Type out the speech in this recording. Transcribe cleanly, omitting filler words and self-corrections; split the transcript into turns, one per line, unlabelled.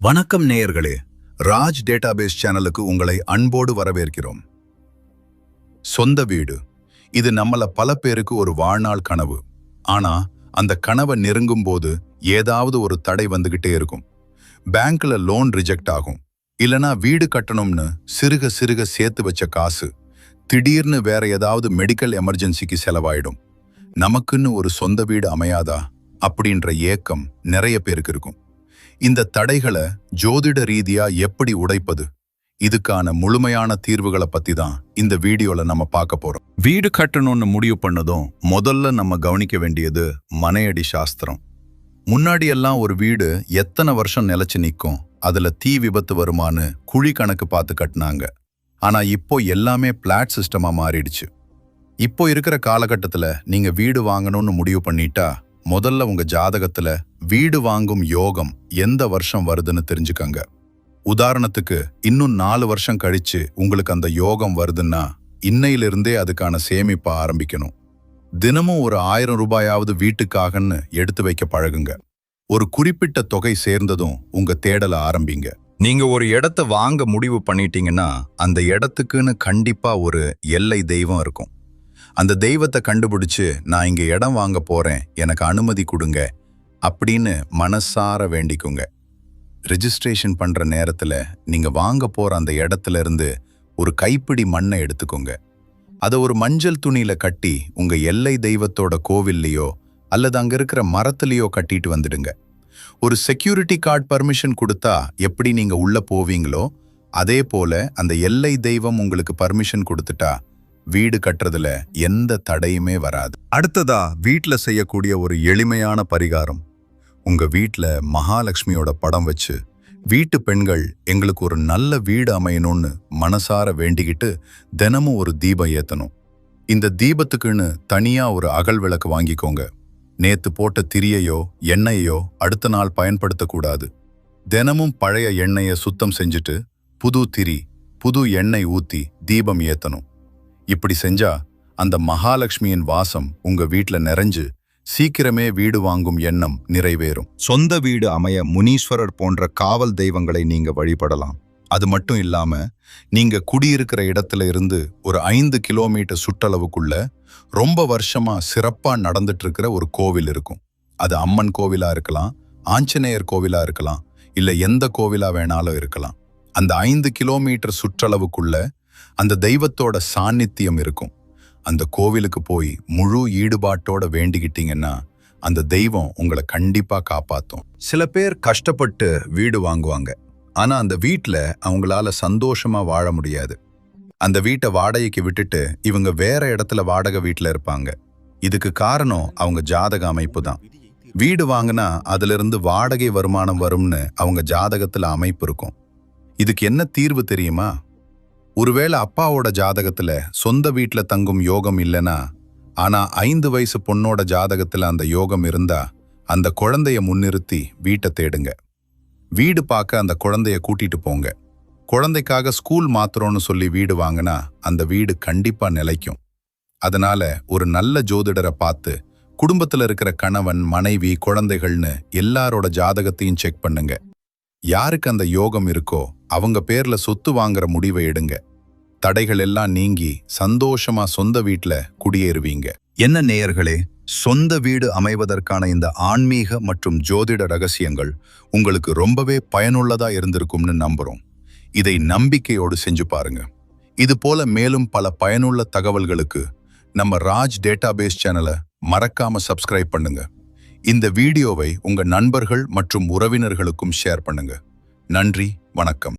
வணக்கம் நேயர்களே, ராஜ் டேட்டாபேஸ் சேனலுக்கு உங்களை அன்போடு வரவேற்கிறோம். சொந்த வீடு, இது நம்மள பல பேருக்கு ஒரு வாழ்நாள் கனவு. ஆனா அந்த கனவை நெருங்கும் போது ஏதாவது ஒரு தடை வந்துகிட்டே இருக்கும். பேங்க்ல லோன் ரிஜெக்ட் ஆகும், இல்லனா வீடு கட்டணும்னு சிறுக சிறுக சேர்த்து வச்ச காசு திடீர்னு வேற ஏதாவது மெடிக்கல் எமர்ஜென்சிக்கு செலவாயிடும். நமக்குன்னு ஒரு சொந்த வீடு அமையாதா அப்படின்ற ஏக்கம் நிறைய பேருக்கு இருக்கும். இந்த தடைகளை ஜோதிட ரீதியா எப்படி உடைப்பது, இதுக்கான முழுமையான தீர்வுகளை பத்தி தான் இந்த வீடியோல நம்ம பார்க்க போறோம். வீடு கட்டணும்னு முடிவு பண்ணதும் முதல்ல நம்ம கவனிக்க வேண்டியது மனையடி சாஸ்திரம். முன்னாடி எல்லாம் ஒரு வீடு எத்தனை வருஷம் நிலைச்சு நிற்கும், அதுல தீ விபத்து வருமானு குழி கணக்கு பார்த்து கட்டினாங்க. ஆனா இப்போ எல்லாமே பிளாட் சிஸ்டமா மாறிடுச்சு. இப்போ இருக்கிற காலகட்டத்துல நீங்க வீடு வாங்கணும்னு முடிவு பண்ணிட்டா முதல்ல உங்க ஜாதகத்துல வீடு வாங்கும் யோகம் எந்த வருஷம் வருதுன்னு தெரிஞ்சுக்கங்க. உதாரணத்துக்கு இன்னும் 4 வருஷம் கழிச்சு உங்களுக்கு அந்த யோகம் வருதுன்னா இன்னையிலிருந்தே அதுக்கான சேமிப்பா ஆரம்பிக்கணும். தினமும் ஒரு 1000 ரூபாயாவது வீட்டுக்காகன்னு எடுத்து வைக்க பழகுங்க. ஒரு குறிப்பிட்ட தொகை சேர்ந்ததும் உங்க தேடலை ஆரம்பிங்க. நீங்க ஒரு இடத்த வாங்க முடிவு பண்ணிட்டீங்கன்னா அந்த இடத்துக்குன்னு கண்டிப்பா ஒரு எல்லை தெய்வம் இருக்கும். அந்த தெய்வத்தை கண்டுபிடிச்சு நான் இங்க இடம் வாங்க போறேன், எனக்கு அனுமதி கொடுங்க அப்படின்னு மனசார வேண்டிக்குங்க. ரெஜிஸ்ட்ரேஷன் பண்ற நேரத்துல நீங்க வாங்க போற அந்த இடத்துல இருந்து ஒரு கைப்பிடி மண்ணை எடுத்துக்கோங்க. அதை ஒரு மஞ்சள் துணியில கட்டி உங்க எல்லை தெய்வத்தோட கோவில்லையோ அல்லது அங்க இருக்கிற மரத்திலேயோ கட்டிட்டு வந்துடுங்க. ஒரு செக்யூரிட்டி கார்டு பர்மிஷன் கொடுத்தா எப்படி நீங்க உள்ள போவீங்களோ அதே போல அந்த எல்லை தெய்வம் உங்களுக்கு பர்மிஷன் கொடுத்துட்டா வீடு கட்டுறதுல எந்த தடையுமே வராது. அடுத்ததா வீட்டுல செய்யக்கூடிய ஒரு எளிமையான பரிகாரம். உங்க வீட்டுல மகாலட்சுமியோட படம் வச்சு வீட்டு பெண்கள் எங்களுக்கு ஒரு நல்ல வீடு அமையணும்னு மனசார வேண்டிக்கிட்டு தினமும் ஒரு தீபம் ஏத்தணும். இந்த தீபத்துக்குன்னு தனியா ஒரு அகல் விளக்கு வாங்கிக்கோங்க. நேத்து போட்ட திரியையோ எண்ணெயையோ அடுத்த நாள் பயன்படுத்தக்கூடாது. தினமும் பழைய எண்ணெயை சுத்தம் செஞ்சுட்டு புது திரி புது எண்ணெய் ஊத்தி தீபம் ஏத்தணும். இப்படி செஞ்சா அந்த மகாலட்சுமியின் வாசம் உங்க வீட்டுல நிறைஞ்சு சீக்கிரமே வீடு வாங்கும் எண்ணம் நிறைவேறும். சொந்த வீடு அமைய முனீஸ்வரர் போன்ற காவல் தெய்வங்களை நீங்க வழிபடலாம். அது மட்டும் இல்லாம நீங்க குடியிருக்கிற இடத்துல இருந்து ஒரு 5 கிலோமீட்டர் சுற்றளவுக்குள்ள ரொம்ப வருஷமா சிறப்பா நடந்துட்டு இருக்கிற ஒரு கோவில் இருக்கும். அது அம்மன் கோவிலா இருக்கலாம், ஆஞ்சநேயர் கோவிலா இருக்கலாம், இல்ல எந்த கோவிலா வேணாலும் இருக்கலாம். அந்த 5 கிலோமீட்டர் சுற்றளவுக்குள்ள அந்த தெய்வத்தோட சாநித்தியம் இருக்கும். அந்த கோவிலுக்கு போய் முழு ஈடுபாட்டோட வேண்டிக்கிட்டீங்கன்னா அந்த தெய்வம் உங்களை கண்டிப்பா காப்பாத்தும். சில பேர் கஷ்டப்பட்டு வீடு வாங்குவாங்க, ஆனா அந்த வீட்டுல அவங்களால சந்தோஷமா வாழ முடியாது. அந்த வீட்டை வாடகைக்கு விட்டுட்டு இவங்க வேற இடத்துல வாடகை வீட்டுல இருப்பாங்க. இதுக்கு காரணம் அவங்க ஜாதக அமைப்பு தான். வீடு வாங்கினா அதுல இருந்து வாடகை வருமானம் வரும்னு அவங்க ஜாதகத்துல அமைப்பு இருக்கும். இதுக்கு என்ன தீர்வு தெரியுமா? ஒருவேளை அப்பாவோட ஜாதகத்துல சொந்த வீட்டுல தங்கும் யோகம் இல்லைனா, ஆனா 5 வயசு பொண்ணோட ஜாதகத்துல அந்த யோகம் இருந்தா அந்த குழந்தைய முன்னிறுத்தி வீட்டை தேடுங்க. வீடு பார்க்க அந்த குழந்தைய கூட்டிட்டு போங்க. குழந்தைக்காக ஸ்கூல் மாத்துறோன்னு சொல்லி வீடு வாங்கினா அந்த வீடு கண்டிப்பா நிலைக்கும். அதனால ஒரு நல்ல ஜோதிடரை பார்த்து குடும்பத்துல இருக்கிற கணவன், மனைவி, குழந்தைகள்னு எல்லாரோட ஜாதகத்தையும் செக் பண்ணுங்க. யாருக்கு அந்த யோகம் இருக்கோ அவங்க பேர்ல சொத்து வாங்குற முடிவை எடுங்க. தடைகள் எல்லாம் நீங்கி சந்தோஷமா சொந்த வீட்டுல குடியேறுவீங்க. என்ன நேயர்களே, சொந்த வீடு அமைவதற்கான இந்த ஆன்மீக மற்றும் ஜோதிட ரகசியங்கள் உங்களுக்கு ரொம்பவே பயனுள்ளதா இருந்திருக்கும்னு நம்புறோம். இதை நம்பிக்கையோடு செஞ்சு பாருங்க. இது போல மேலும் பல பயனுள்ள தகவல்களுக்கு நம்ம ராஜ் டேட்டாபேஸ் சேனலை மறக்காம சப்ஸ்கிரைப் பண்ணுங்க. இந்த வீடியோவை உங்க நண்பர்கள் மற்றும் உறவினர்களுக்கும் ஷேர் பண்ணுங்க. நன்றி, வணக்கம்.